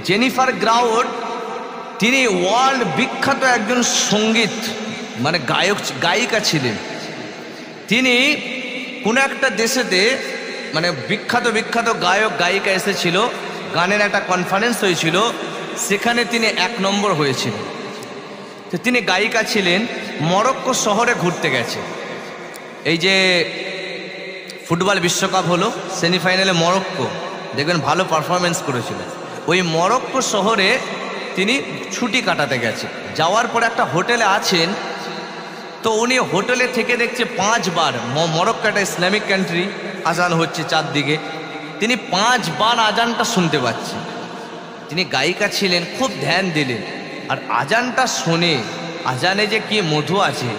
Jennifer grout তিনি world বিখ্যাত একজন সঙ্গীত মানে গায়িকা ছিলেন। তিনি কোনো একটা দেশেতে মানে বিখ্যাত গায়ক গায়িকা এসেছিল, গানের একটা কনফারেন্স হয়েছিল, সেখানে তিনি 1 নম্বর হয়েছিলেন। তো তিনি গায়িকা ছিলেন, মরক্কো শহরে ঘুরতে গেছে। এই যে ফুটবল বিশ্বকাপ হলো, সেমিফাইনালে মরক্কো দেখবেন ভালো পারফরমেন্স করেছিল। ওই মরক্কো শহরে তিনি ছুটি কাটাতে গেছে। যাওয়ার পর একটা হোটেলে আছেন, তো উনি হোটেলে থেকে দেখছে 5 বার, মরক্কো একটা ইসলামিক কান্ট্রি, আজান হচ্ছে চারদিকে, তিনি 5 বার আজানটা শুনতে পাচ্ছেন। তিনি গায়িকা ছিলেন, খুব ধ্যান দিলেন। আর আজানটা শুনে, আজানে যে কি মধু আছে,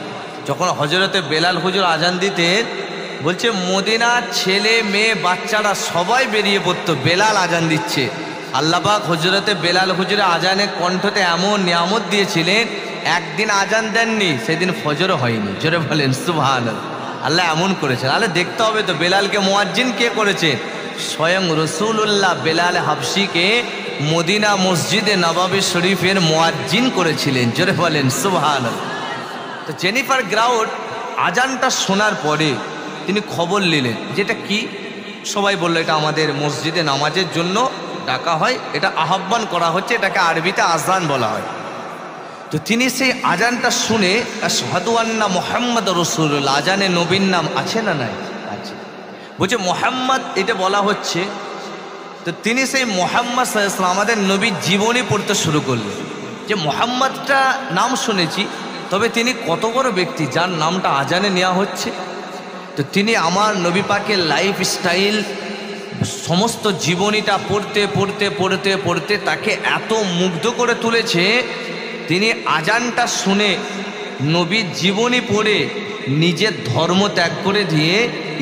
যখন হজরতে বেলাল হুজুর আজান দিতেন, বলছে মদিনার ছেলে মেয়ে বাচ্চারা সবাই বেরিয়ে পড়তো, বেলাল আজান দিচ্ছে। আল্লাহ পাক হজরতে বেলাল হুজুরের আজানের কণ্ঠতে এমন নিয়ামত দিয়েছিলেন, একদিন আজান দেননি, সেদিন ফজরও হয়নি। জোরে বলেন সুবহানাল্লাহ। আল্লাহ এমন করেছেন। আল্লাহ দেখতে হবে তো বেলালকে মুয়াজ্জিন কে করেছেন? স্বয়ং রসুল্লাহ বেলাল হাবশিকে মদিনা মসজিদে নববী শরীফের মুয়াজ্জিন করেছিলেন। জোরে বলেন সুবহানাল্লাহ। তো জেনিফার গ্রাউট আজানটা শোনার পরে তিনি খবর নিলেন, যেটা কি, সবাই বললো এটা আমাদের মসজিদে নামাজের জন্য ডাকা হয়, এটা আহ্বান করা হচ্ছে, এটাকে আরবিতে আজান বলা হয়। তো তিনি সেই আজানটা শুনে আশহাদু আন্না মুহাম্মদ রাসূলুল্লাহ, আজানে নবীর নাম আছে না নাই? আছে। বলছে মুহাম্মদ এটা বলা হচ্ছে। তো তিনি সেই মুহাম্মদ সাল্লাল্লাহু আলাইহি ওয়াসাল্লাম আমাদের নবীর জীবনী পড়তে শুরু করলেন। যে মুহাম্মদটা নাম শুনেছি, তবে তিনি কত বড় ব্যক্তি যার নামটা আজানে নেওয়া হচ্ছে। তো তিনি আমার নবী পাকের লাইফ স্টাইল সমস্ত জীবনীটা পড়তে তাকে এত মুগ্ধ করে তুলেছে, তিনি আজানটা শুনে নবীর জীবনী পড়ে নিজের ধর্ম ত্যাগ করে দিয়ে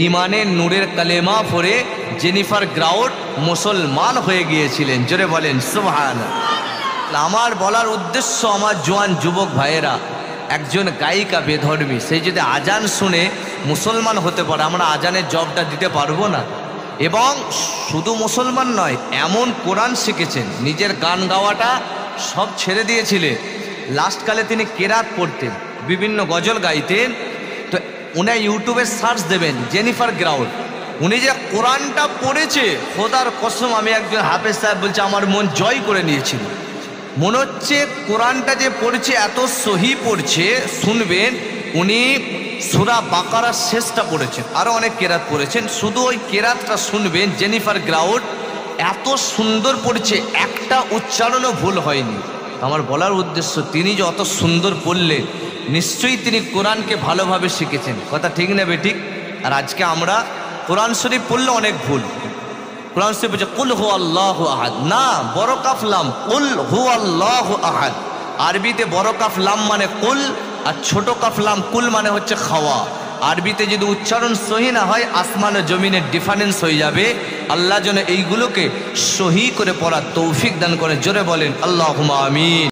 ইমানের নূরের কালেমা পড়ে জেনিফার গ্রাউট মুসলমান হয়ে গিয়েছিলেন। জোরে বলেন সুবহানাল্লাহ। আমার বলার উদ্দেশ্য, আমার জোয়ান যুবক ভাইয়েরা, একজন গায়িকা বেধর্মী, সেই যদি আজান শুনে মুসলমান হতে পারে, আমরা আজানের জবটা দিতে পারবো না? এবং শুধু মুসলমান নয়, এমন কোরআন শিখেছেন, নিজের গান গাওয়াটা সব ছেড়ে দিয়েছিলেন। লাস্টকালে তিনি কেরাত পড়তেন, বিভিন্ন গজল গাইতেন। তো উনি ইউটিউবে সার্চ দেবেন জেনিফার গ্রাউট, উনি যে কোরআনটা পড়েছে, খোদার কসম, আমি একজন হাফেজ সাহেব বলছে আমার মন জয় করে নিয়েছিল। মনে হচ্ছে কোরআনটা যে পড়ছে এত সহি পড়ছে, শুনবেন উনি সূরা বাকারার শেষটা পড়েছেন, আরও অনেক কেরাত পড়েছেন, শুধু ওই কেরাতটা শুনবেন। জেনিফার গ্রাউট এত সুন্দর পড়ছে, একটা উচ্চারণও ভুল হয়নি। আমার বলার উদ্দেশ্য, তিনি যে অত সুন্দর পড়লেন, নিশ্চয়ই তিনি কোরআনকে ভালোভাবে শিখেছেন। কথা ঠিক না বেঠিক? আর আজকে আমরা কোরআন শরীফ পড়লে অনেক ভুল। কোরআন শরীফ বলছে কুল হু আল্লাহু আহাদ, না, বড় কাফ লাম, কুল হু আল্লাহু আহাদ। আরবিতে বড় কাফ লাম মানে কুল, আর ছোট কাফ লাম কুল মানে হচ্ছে খাওয়া। আরবিতে যদি উচ্চারণ সহি না হয়, আসমান ও জমিনের ডিফারেন্স হয়ে যাবে। আল্লাহ যেন এইগুলোকে সহি করে পড়ার তৌফিক দান করে। জোরে বলেন আল্লাহুম্মা আমিন।